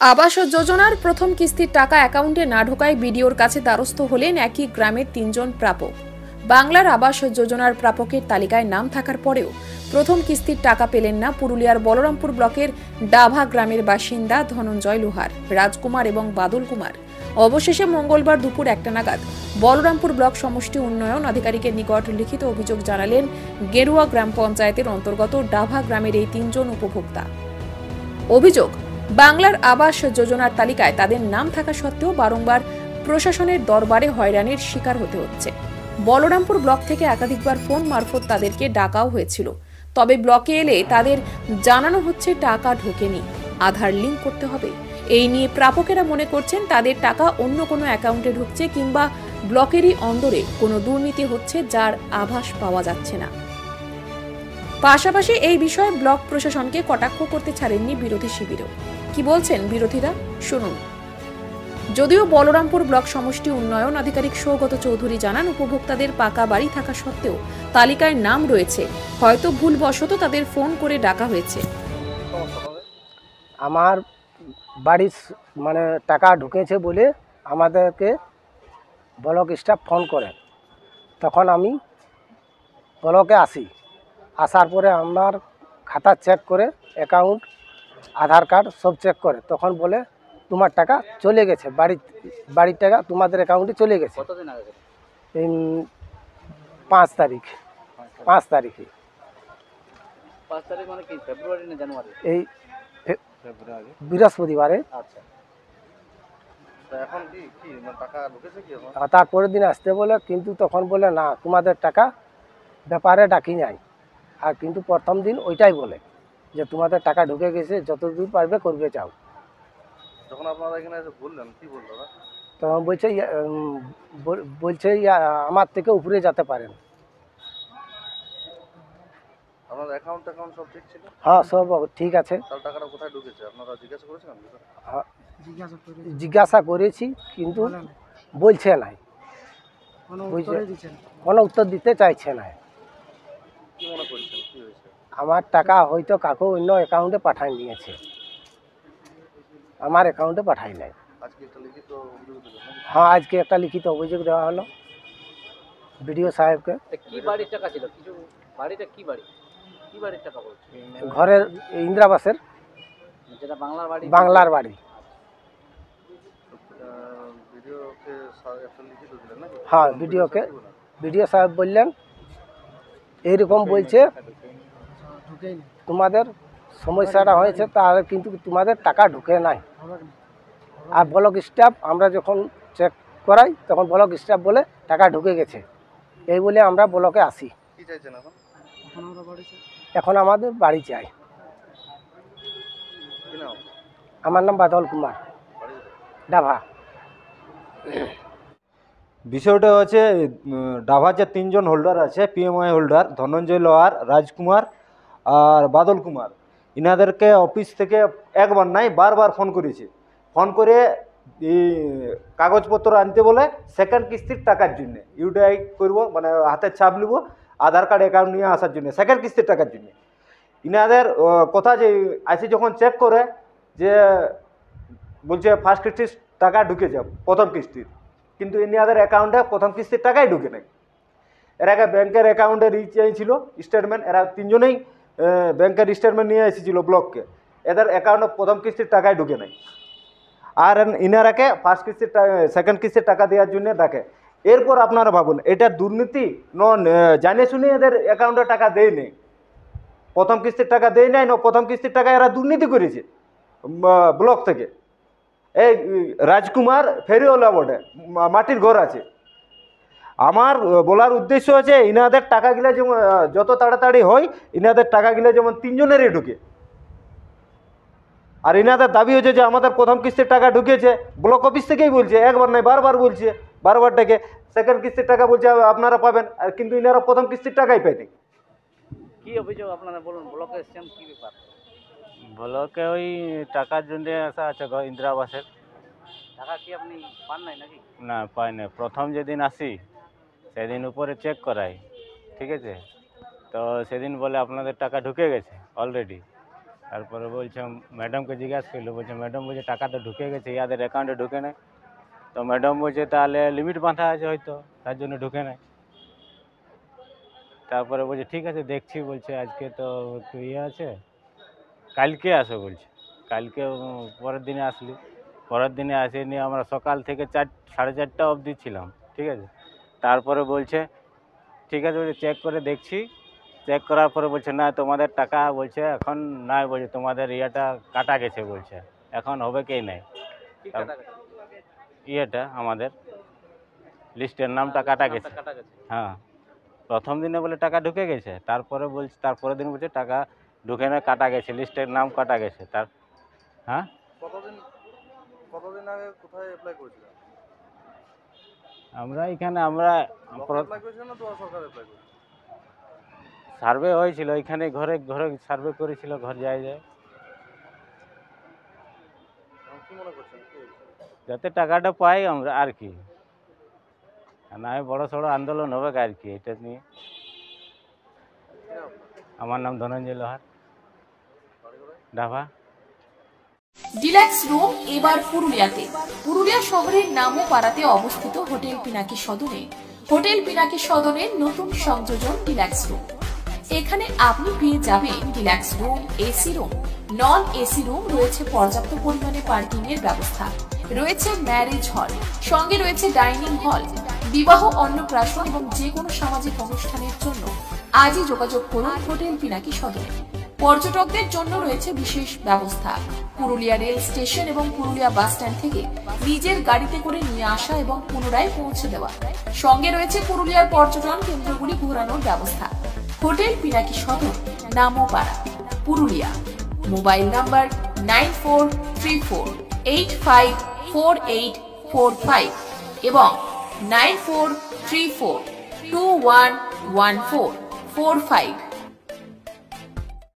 আবাস যোজনার প্রথম কিস্তির টাকা অ্যাকাউন্টে না ঢোকায় বিডিওর কাছে দ্বারস্থ হলেন একই গ্রামের ৩ জন প্রাপক। বাংলার আবাস যোজনার প্রাপকের তালিকায় নাম থাকার পরেও প্রথম কিস্তির টাকা পেলেন না পুরুলিয়ার বলরামপুর ব্লকের ডাভা গ্রামের বাসিন্দা ধনঞ্জয় লোহার, রাজকুমার এবং বাদল কুমার। অবশেষে মঙ্গলবার দুপুর 1টা নাগাদ বলরামপুর ব্লক সমষ্টি উন্নয়ন আধিকারিকের নিকট লিখিত অভিযোগ জানালেন গেরুয়া গ্রাম পঞ্চায়েতের অন্তর্গত ডাভা গ্রামের এই ৩ জন উপভোক্তা। অভিযোগ, বাংলার আবাস যোজনার তালিকায় তাদের নাম থাকা সত্ত্বেও বারংবার প্রশাসনের দরবারে হয়রানির শিকার হতে হচ্ছে। বলরামপুর ব্লক থেকে একাধিকবার ফোন মারফত তাদেরকে ডাকাও হয়েছিল, তবে ব্লকে এলে তাদের জানানো হচ্ছে টাকা ঢোকেনি, আধার লিঙ্ক করতে হবে। এই নিয়ে প্রাপকেরা মনে করছেন তাদের টাকা অন্য কোনো অ্যাকাউন্টে ঢুকছে কিংবা ব্লকেরই অন্দরে কোনো দুর্নীতি হচ্ছে, যার আভাস পাওয়া যাচ্ছে না। পাশাপাশি এই বিষয়ে ব্লক প্রশাসনকে কটাক্ষ করতে ছাড়েননি বিরোধী শিবিরও। কি বলছেন বিরোধীরা, শুনুন। যদিও বলরামপুর ব্লক সমষ্টি উন্নয়ন আধিকারিক সৌগত চৌধুরী জানান, উপভোক্তাদের পাকা বাড়ি থাকা সত্ত্বেও তালিকায় নাম রয়েছে, হয়তো ভুলবশত তাদের ফোন করে ডাকা হয়েছে। আমার বাড়ির টাকা ঢুকেছে বলে আমাদেরকে ব্লক স্টাফ ফোন করে, তখন আমি ব্লকে আসি। আসার পরে আমার খাতা চেক করে, অ্যাকাউন্ট, আধার কার্ড সব চেক করে, তখন বলে তোমার টাকা চলে গেছে, বাড়ির টাকা তোমাদের অ্যাকাউন্টে চলে গেছে। কতদিন আগে? এই 5 তারিখে। 5 তারিখে মানে কি, ফেব্রুয়ারি না জানুয়ারি? এই বৃহস্পতিবারে। আচ্ছা, এখন কি টাকা ঢুকেছে কি? তারপরের দিন আসতে বলে, কিন্তু তখন বলে না, তোমাদের টাকা ব্যাপারে ডাকি নাই। আর কিন্তু প্রথম দিন ওইটাই বলে যে তোমাদের টাকা ঢুকে গেছে, যতদূর পারবে করবে চাও। যখন আপনারা এখানে এসে বললেন, কি বললো? তখন বলছে আমার থেকে উপরে যেতে পারেন। আপনার অ্যাকাউন্ট সব ঠিক ছিল? হ্যাঁ, সব ঠিক আছে। তাহলে টাকাটা কোথায় ঢুকেছে আপনারা জিজ্ঞাসা করেছিলেন? হ্যাঁ, জিজ্ঞাসা করেছি, কিন্তু বলছে নাই, কোনো উত্তর দিতে চাইছে না। কি মনে করছেন কি হয়েছে? আমার টাকা হয়তো কাকু অন্য অ্যাকাউন্টে পাঠাই নিয়েছে, আমার অ্যাকাউন্টে পাঠাই নাই। আজকে একটা লিখিত অভিযোগ দিলেন? হ্যাঁ, আজকে একটা লিখিত অভিযোগ দেওয়া হলো বিডিও সাহেবকে। কি বাড়ির টাকা ছিল? কিছু বাড়িটা কি বাড়ি, কি বাড়ির টাকা বলছে? ঘরের ইন্দিরাবাসের, যেটা বাংলার বাড়ি। বাংলার বাড়ি। ভিডিওকে একটা লিখিত দিলেন নাকি? হ্যাঁ, বিডিও সাহেব বললেন এইরকম বলছে, তোমাদের সমস্যাটা হয়েছে, তাহলে কিন্তু তোমাদের টাকা ঢুকে নাই। আর ব্লক স্টাফ আমরা যখন চেক করাই, তখন ব্লক স্টাফ বলে টাকা ঢুকে গেছে। এই বলে আমরা ব্লকে আসি। কি চাইছেন এখন? এখন আমাদের বাড়ি চাই। আমার নাম বাদল কুমার, ডাভা। বিষয়টা হচ্ছে ডাভার যে 3 জন হোল্ডার আছে, পিএমআই হোল্ডার, ধনঞ্জয় লোহার, রাজকুমার আর বাদল কুমার, ইনাদেরকে অফিস থেকে একবার নাই বারবার ফোন করেছে। ফোন করে এই কাগজপত্র আনতে বলে সেকেন্ড কিস্তির টাকার জন্য, ইউডিআই করব, মানে হাতের ছাপ নিব, আধার কার্ড অ্যাকাউন্ট নিয়ে আসার জন্য, সেকেন্ড কিস্তির টাকার জন্য। ইনাদের কথা যে আসি যখন চেক করে, যে বলছে ফার্স্ট কিস্তির টাকা ঢুকে যাব প্রথম কিস্তির, কিন্তু ইনাদের অ্যাকাউন্টে প্রথম কিস্তির টাকাই ঢুকে নাই। এর আগে ব্যাংকের অ্যাকাউন্টে চেয়েছিল স্টেটমেন্ট, এরা 3 জনেই ব্যাংকের স্টেটমেন্ট নিয়ে এসেছিল ব্লককে, এদের অ্যাকাউন্টে প্রথম কিস্তির টাকাই ঢুকে নাই। আর ইনারাকে ফার্স্ট কিস্তির সেকেন্ড কিস্তির টাকা দেওয়ার জন্য ডাকে। এরপর আপনারা ভাবুন, এটা দুর্নীতি জানে শুনে এদের অ্যাকাউন্টে টাকা দেয় নেই, প্রথম কিস্তির টাকা দেয় নাই, প্রথম কিস্তির টাকা এরা দুর্নীতি করেছে ব্লক থেকে। এই রাজকুমার ফেরিওয়ালা বটে, মাটির ঘর আছে। আমার বলার উদ্দেশ্য হচ্ছে ইনাদের টাকাগুলো যেমন যত তাড়াতাড়ি হয়, ইনাদের টাকাগুলো যেমন 3 জনেরই ঢুকে। আর ইনাদের দাবি হচ্ছে যে আমাদের প্রথম কিস্তির টাকা ঢুকেছে, ব্লক অফিস থেকেই বলছে, একবার নয় বারবার বলছে, বারবার ডেকে সেকেন্ড কিস্তির টাকা বলছে আপনারা পাবেন, আর কিন্তু ইনারা প্রথম কিস্তির টাকাই পায়নি। কি অভিযোগ আপনারা বলুন, ব্লকে এসছেন, কি ব্যাপার? ব্লকে ওই টাকার জন্য আসা আছে, ইন্দিরা আবাসের টাকা কি আপনি পান নাই নাকি? না, পাই না। প্রথম যেদিন আসি সেদিন উপরে চেক করাই, ঠিক আছে, তো সেদিন বলে আপনাদের টাকা ঢুকে গেছে অলরেডি। তারপরে বলছে ম্যাডামকে জিজ্ঞাসা করলো, বলছে ম্যাডাম বলছে টাকা তো ঢুকে গেছে, ইয়াদের অ্যাকাউন্টে ঢুকে নেয়। তো ম্যাডাম বলছে তাহলে লিমিট বাঁধা আছে হয়তো, তার জন্য ঢুকে নেয়। তারপরে বলছে ঠিক আছে দেখছি, বলছে আজকে তো একটু ইয়ে আছে, কালকে আসো বলছে। কালকে পরের দিনে আসলি, পরের দিনে আসেনি, আমরা সকাল থেকে 4:30 অবধি ছিলাম, ঠিক আছে। তারপরে বলছে ঠিক আছে, বলছে চেক করে দেখছি। চেক করার পরে বলছে না তোমাদের টাকা বলছে এখন নাই, বলছে তোমাদের ইয়েটা কাটা গেছে বলছে, এখন হবে কি নাই। ইয়েটা আমাদের লিস্টের নামটা কাটা গেছে। হ্যাঁ, প্রথম দিনে বলে টাকা ঢুকে গেছে, তারপরে বলছে তারপরের দিন বলছে টাকা ঢুকে না, কাটা গেছে, লিস্টের নাম কাটা গেছে। তার হ্যাঁ, কতদিন আগে কোথায় অ্যাপ্লাই করেছিলেন? আমরা এখানে আমরা অ্যাপ্লাই করেছিলেন না তো সরকার অ্যাপ্লাই করেছিল? সার্ভে হয়েছিল, এখানে ঘরে ঘরে সার্ভে করেছিল, ঘর যায় যায়, এখন কি মনে করছেন কি? যাতে টাকাটা পাই আমরা, আর কি না হয় বড় সড়ো আন্দোলন হবে আর কি এটা নিয়ে। আমার নাম ধনঞ্জয় লোহার, ডাভা। ডিলাক্স রুম এবার পুরুলিয়াতে। পুরুলিয়া শহরের নামও পাড়াতে অবস্থিত হোটেল পিনাকি সদনে। হোটেল পিনাকি সদনের নতুন সংযোজন ডিলাক্স রুম। এখানে আপনি পেয়ে যাবেন deluxe room, AC room, non AC room, রয়েছে পর্যাপ্ত পরিমাণে পার্কিং এর ব্যবস্থা, রয়েছে ম্যারেজ হল, সঙ্গে রয়েছে ডাইনিং হল। বিবাহ, অন্নপ্রাশন এবং যে কোনো সামাজিক অনুষ্ঠানের জন্য আজই যোগাযোগ করুন হোটেল পিনাকি সদনে। পর্যটকদের জন্য রয়েছে বিশেষ ব্যবস্থা। পুরুলিয়া রেল স্টেশন এবং পুরুলিয়া বাস স্ট্যান্ড থেকে নিজের গাড়িতে করে নিয়ে আসা এবং পুনরায় পৌঁছে দেওয়া। সঙ্গে রয়েছে পুরুলিয়ার পর্যটন কেন্দ্রগুলি ঘোরানোর ব্যবস্থা। হোটেল পিনাকি সদর, নামোপাড়া, পুরুলিয়া। মোবাইল নাম্বার 9434854845 এবং 9434211445।